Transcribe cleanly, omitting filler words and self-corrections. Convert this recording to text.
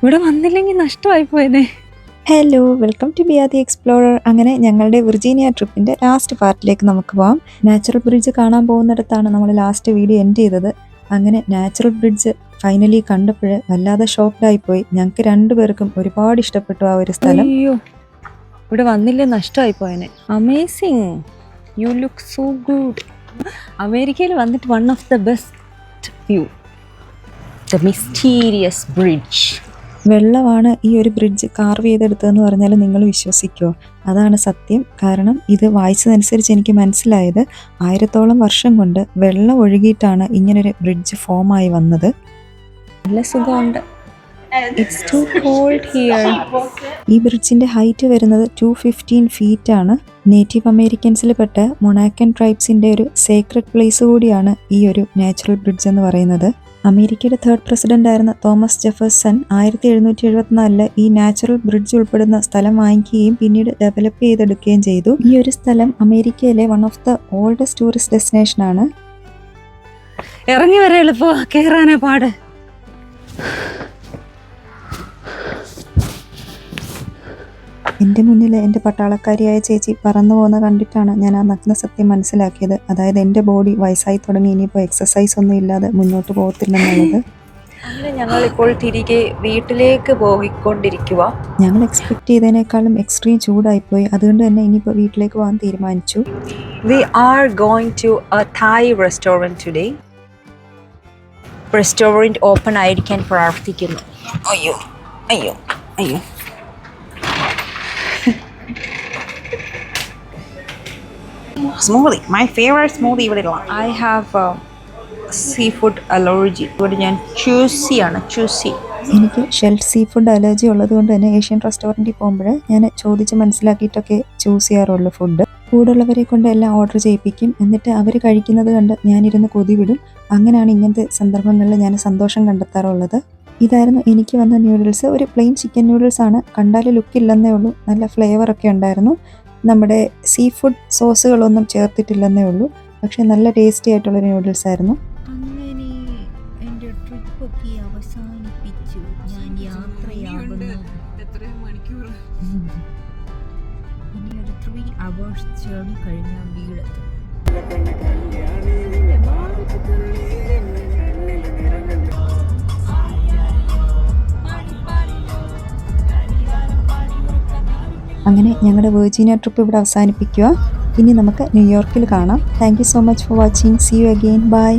ഇവിടെ വന്നില്ലെങ്കിൽ നഷ്ടമായി പോയനെ. ഹലോ, വെൽക്കം ടു ബിയാദി എക്സ്പ്ലോറർ. അങ്ങനെ ഞങ്ങളുടെ വിർജീനിയ ട്രിപ്പിൻ്റെ ലാസ്റ്റ് പാർട്ടിലേക്ക് നമുക്ക് പോകാം. നാച്ചുറൽ ബ്രിഡ്ജ് കാണാൻ പോകുന്നിടത്താണ് നമ്മൾ ലാസ്റ്റ് വീഡിയോ എൻഡ് ചെയ്തത്. അങ്ങനെ നാച്ചുറൽ ബ്രിഡ്ജ് ഫൈനലി കണ്ടപ്പോൾ വല്ലാതെ ഷോക്ക്ഡായിപ്പോയി. ഞങ്ങൾക്ക് രണ്ടുപേർക്കും ഒരുപാട് ഇഷ്ടപ്പെട്ടു ആ ഒരു സ്ഥലം. അയ്യോ, ഇവിടെ വന്നില്ലേ നഷ്ടമായി പോയനെ. Amazing, you look so good. അമേരിക്കയിൽ വന്നിട്ട് one of the best view, the mysterious bridge. വെള്ളമാണ് ഈ ഒരു ബ്രിഡ്ജ് കാർവ് ചെയ്തെടുത്തതെന്ന് പറഞ്ഞാൽ നിങ്ങൾ വിശ്വസിക്കുമോ? അതാണ് സത്യം. കാരണം ഇത് വായിച്ചതനുസരിച്ച് എനിക്ക് മനസ്സിലായത് 1000ഓളം വർഷം കൊണ്ട് വെള്ളം ഒഴുകിയിട്ടാണ് ഇങ്ങനൊരു ബ്രിഡ്ജ് ഫോമായി വന്നത്. നല്ല സുഖമുണ്ട്. It's too cold here. ഈ ബ്രിഡ്ജിൻ്റെ ഹൈറ്റ് വരുന്നത് 215 ഫീറ്റ് ആണ്. നേറ്റീവ് അമേരിക്കൻസിൽ പെട്ട മൊണാക്കൻ ട്രൈബ്സിൻ്റെ ഒരു സേക്രഡ് പ്ലേസ് കൂടിയാണ് ഈ ഒരു നാച്ചുറൽ ബ്രിഡ്ജ് എന്ന് പറയുന്നത്. അമേരിക്കയുടെ 3rd പ്രസിഡന്റ് ആയിരുന്ന തോമസ് ജെഫേഴ്സൺ 1774 ഈ നാച്ചുറൽ ബ്രിഡ്ജ് ഉൾപ്പെടുന്ന സ്ഥലം വാങ്ങിക്കുകയും പിന്നീട് ഡെവലപ്പ് ചെയ്തെടുക്കുകയും ചെയ്തു. ഈ ഒരു സ്ഥലം അമേരിക്കയിലെ one of the oldest tourist destination ആണ്. ഇറങ്ങി വരെ എളുപ്പ, കയറാനേ പാട്. എൻ്റെ മുന്നിൽ എൻ്റെ പട്ടാളക്കാരിയായ ചേച്ചി പറന്നു പോകുന്ന കണ്ടിട്ടാണ് ഞാൻ ആ നഗ്ന സത്യം മനസ്സിലാക്കിയത്. അതായത് എൻ്റെ ബോഡി വയസ്സായി തുടങ്ങി, ഇനിയിപ്പോൾ എക്സസൈസ് ഒന്നും ഇല്ലാതെ മുന്നോട്ട് പോകത്തില്ലെന്നുള്ളത്. അങ്ങനെ ഞങ്ങളിപ്പോൾ തിരികെ വീട്ടിലേക്ക് പോയിക്കൊണ്ടിരിക്കുക. ഞങ്ങൾ എക്സ്പെക്ട് ചെയ്തതിനേക്കാളും എക്സ്ട്രീം ചൂടായിപ്പോയി. അതുകൊണ്ട് തന്നെ ഇനിയിപ്പോൾ വീട്ടിലേക്ക് പോകാൻ തീരുമാനിച്ചു. We are going to a Thai restaurant today. Restaurant open ആയിരിക്കാൻ പ്രാർത്ഥിക്കുന്നു. അയ്യോ അയ്യോ അയ്യോ. Smoothie, my favorite smoothie ഇവിടെ ഉള്ള. I have seafood allergy. ഇവിടെ ഞാൻ ചൂസി. എനിക്ക് ഷെൽ സീ ഫുഡ് അലർജി ഉള്ളത് കൊണ്ട് തന്നെ ഏഷ്യൻ റെസ്റ്റോറൻറ്റിൽ പോകുമ്പോൾ ഞാൻ ചോദിച്ച് മനസ്സിലാക്കിയിട്ടൊക്കെ ചൂസ് ചെയ്യാറുള്ളൂ ഫുഡ്. കൂടുള്ളവരെ കൊണ്ട് എല്ലാം ഓർഡർ ചെയ്യിപ്പിക്കും. എന്നിട്ട് അവർ കഴിക്കുന്നത് കണ്ട് ഞാനിരുന്ന് കൊതി വിടും. അങ്ങനെയാണ് ഇങ്ങനത്തെ സന്ദർഭങ്ങളിൽ ഞാൻ സന്തോഷം കണ്ടെത്താറുള്ളത്. ഇതായിരുന്നു എനിക്ക് വന്ന ന്യൂഡിൽസ്. ഒരു പ്ലെയിൻ ചിക്കൻ ന്യൂഡിൽസ് ആണ്. കണ്ടാൽ ലുക്ക് ഇല്ലെന്നേ ഉള്ളൂ, നല്ല ഫ്ലേവറൊക്കെ ഉണ്ടായിരുന്നു. നമ്മുടെ സീ ഫുഡ് സോസുകളൊന്നും ചേർത്തിട്ടില്ലെന്നേ ഉള്ളൂ. പക്ഷെ നല്ല ടേസ്റ്റി ആയിട്ടുള്ളൊരു ന്യൂഡിൽസ് ആയിരുന്നു. അങ്ങനെ എൻ്റെ ട്രിപ്പൊക്കെ അവസാനിപ്പിച്ചു. ഞാൻ യാത്രയാകുന്നു. ഇനി ഒരു 3 hours ജേർണി കഴിഞ്ഞാൽ വീടെത്തും. അങ്ങനെ ഞങ്ങളുടെ വെർജീനിയ ട്രിപ്പ് ഇവിടെ അവസാനിപ്പിക്കുക. ഇനി നമുക്ക് ന്യൂയോർക്കിൽ കാണാം. Thank you so much for watching. See you again. By.